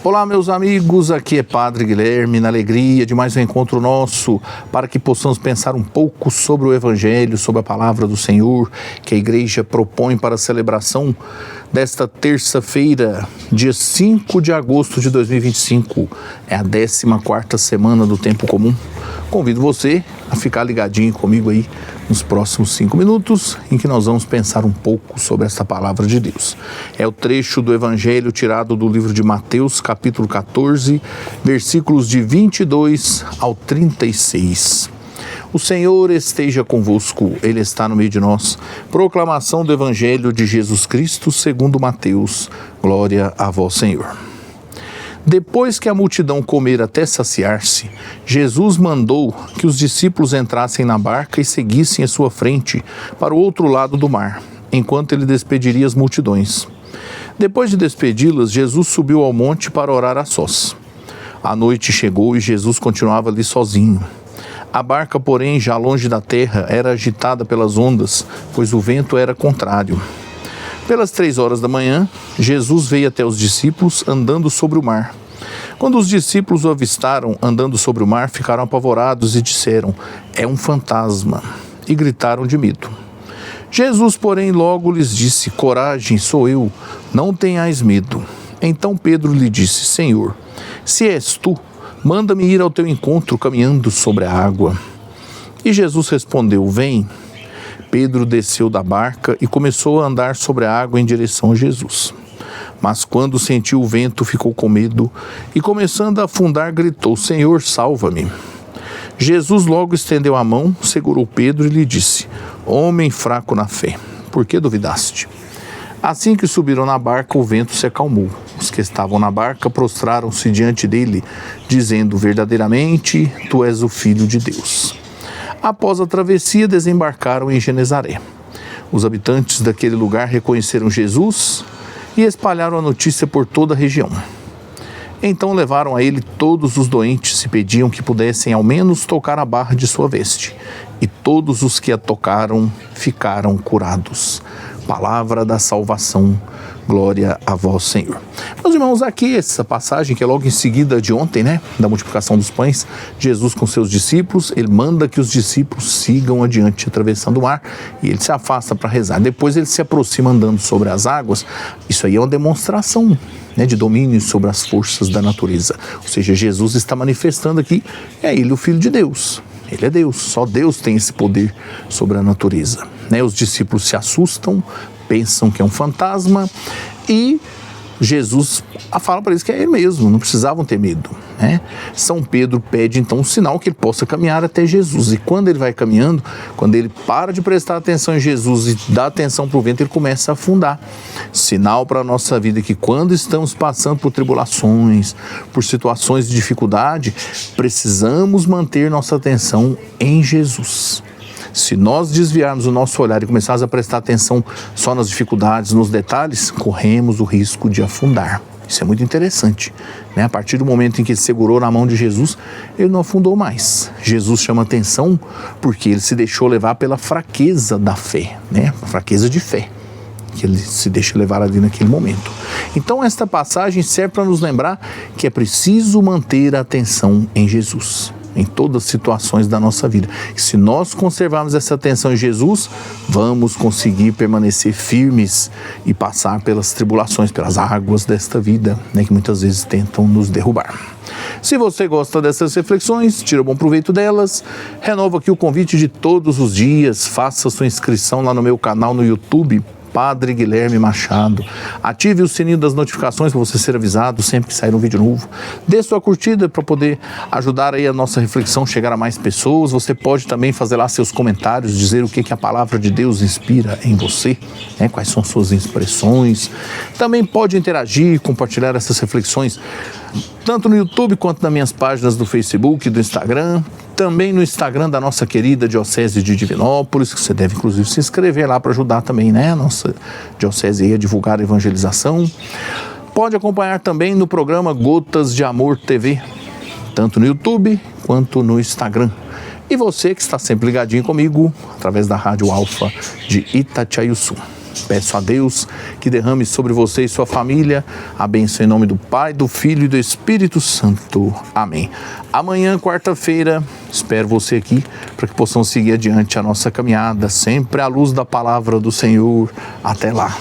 Olá, meus amigos, aqui é Padre Guilherme, na alegria de mais um encontro nosso, para que possamos pensar um pouco sobre o Evangelho, sobre a Palavra do Senhor, que a Igreja propõe para a celebração desta terça-feira, dia 5 de agosto de 2025. É a 14ª semana do Tempo Comum. Convido você a ficar ligadinho comigo aí nos próximos 5 minutos, em que nós vamos pensar um pouco sobre esta Palavra de Deus. É o trecho do Evangelho tirado do livro de Mateus, capítulo 14, versículos de 22 ao 36. O Senhor esteja convosco, Ele está no meio de nós. Proclamação do Evangelho de Jesus Cristo segundo Mateus. Glória a vós, Senhor. Depois que a multidão comera até saciar-se, Jesus mandou que os discípulos entrassem na barca e seguissem à sua frente para o outro lado do mar, enquanto ele despediria as multidões. Depois de despedi-las, Jesus subiu ao monte para orar a sós. A noite chegou e Jesus continuava ali sozinho. A barca, porém, já longe da terra, era agitada pelas ondas, pois o vento era contrário. Pelas 3 horas da manhã, Jesus veio até os discípulos andando sobre o mar. Quando os discípulos o avistaram andando sobre o mar, ficaram apavorados e disseram: "É um fantasma", e gritaram de medo. Jesus, porém, logo lhes disse: "Coragem, sou eu, não tenhais medo." Então Pedro lhe disse: "Senhor, se és tu, manda-me ir ao teu encontro caminhando sobre a água." E Jesus respondeu: "Vem." Pedro desceu da barca e começou a andar sobre a água em direção a Jesus. Mas quando sentiu o vento, ficou com medo e, começando a afundar, gritou: "Senhor, salva-me." Jesus logo estendeu a mão, segurou Pedro e lhe disse: "Homem fraco na fé, por que duvidaste?" Assim que subiram na barca, o vento se acalmou. Os que estavam na barca prostraram-se diante dele, dizendo: "Verdadeiramente, tu és o Filho de Deus." Após a travessia, desembarcaram em Genezaré. Os habitantes daquele lugar reconheceram Jesus e espalharam a notícia por toda a região. Então levaram a ele todos os doentes e pediam que pudessem ao menos tocar a barra de sua veste. E todos os que a tocaram ficaram curados. Palavra da salvação. Glória a vós, Senhor. Meus irmãos, aqui essa passagem que é logo em seguida de ontem, da multiplicação dos pães, Jesus com seus discípulos, ele manda que os discípulos sigam adiante, atravessando o mar, e ele se afasta para rezar. Depois ele se aproxima andando sobre as águas. Isso aí é uma demonstração de domínio sobre as forças da natureza. Ou seja, Jesus está manifestando aqui, é ele o Filho de Deus. Ele é Deus, só Deus tem esse poder sobre a natureza. Os discípulos se assustam, pensam que é um fantasma e Jesus fala para eles que é ele mesmo, não precisavam ter medo. São Pedro pede então um sinal que ele possa caminhar até Jesus. E quando ele vai caminhando, quando ele para de prestar atenção em Jesus e dá atenção para o vento, ele começa a afundar. Sinal para a nossa vida que quando estamos passando por tribulações, por situações de dificuldade, precisamos manter nossa atenção em Jesus. Se nós desviarmos o nosso olhar e começarmos a prestar atenção só nas dificuldades, nos detalhes, corremos o risco de afundar. Isso é muito interessante. A partir do momento em que ele segurou na mão de Jesus, ele não afundou mais. Jesus chama atenção porque ele se deixou levar pela fraqueza da fé, a fraqueza de fé, que ele se deixa levar ali naquele momento. Então esta passagem serve para nos lembrar que é preciso manter a atenção em Jesus, em todas as situações da nossa vida. E se nós conservarmos essa atenção em Jesus, vamos conseguir permanecer firmes e passar pelas tribulações, pelas águas desta vida, que muitas vezes tentam nos derrubar. Se você gosta dessas reflexões, tira bom proveito delas, renovo aqui o convite de todos os dias, faça sua inscrição lá no meu canal no YouTube, Padre Guilherme Machado. Ative o sininho das notificações para você ser avisado sempre que sair um vídeo novo. Dê sua curtida para poder ajudar aí a nossa reflexão chegar a mais pessoas. Você pode também fazer lá seus comentários, dizer o que a palavra de Deus inspira em você, quais são suas expressões. Também pode interagir, compartilhar essas reflexões tanto no YouTube quanto nas minhas páginas do Facebook e do Instagram. Também no Instagram da nossa querida Diocese de Divinópolis, que você deve inclusive se inscrever lá para ajudar também, a nossa Diocese a divulgar a evangelização. Pode acompanhar também no programa Gotas de Amor TV, tanto no YouTube quanto no Instagram. E você que está sempre ligadinho comigo, através da Rádio Alfa de Itatiaiuçu. Peço a Deus que derrame sobre você e sua família a bênção em nome do Pai, do Filho e do Espírito Santo. Amém. Amanhã, quarta-feira, espero você aqui para que possamos seguir adiante a nossa caminhada, sempre à luz da palavra do Senhor. Até lá.